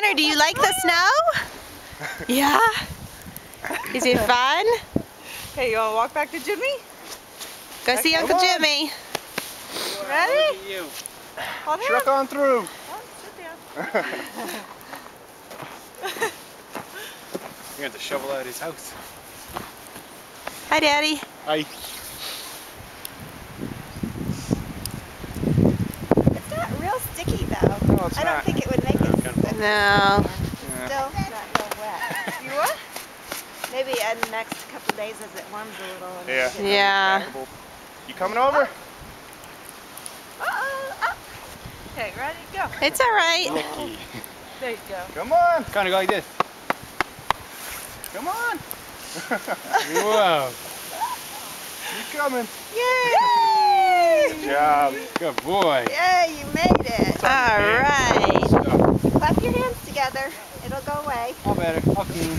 Connor, do you like the snow? Yeah? Is it fun? Okay, you want to walk back to Jimmy? Go see Uncle Jimmy. Ready? Hold hands. Truck on through. Oh, sit down. You're going to shovel out his house. Hi, Daddy. Hi. It's not real sticky though. No, it's I don't not. think it would make it sticky. No. Still not real wet. You what? Maybe in the next couple of days as it warms a little. And Yeah. Yeah. You coming over? Uh-oh. Okay, ready? Go. It's all right. Lucky. There you go. Come on. Kind of go like this. Come on. Whoa. You're coming. Yay! Good job. Good boy. Yay, you made it. All right. Clap your hands together. It'll go away. All better. I'll clean.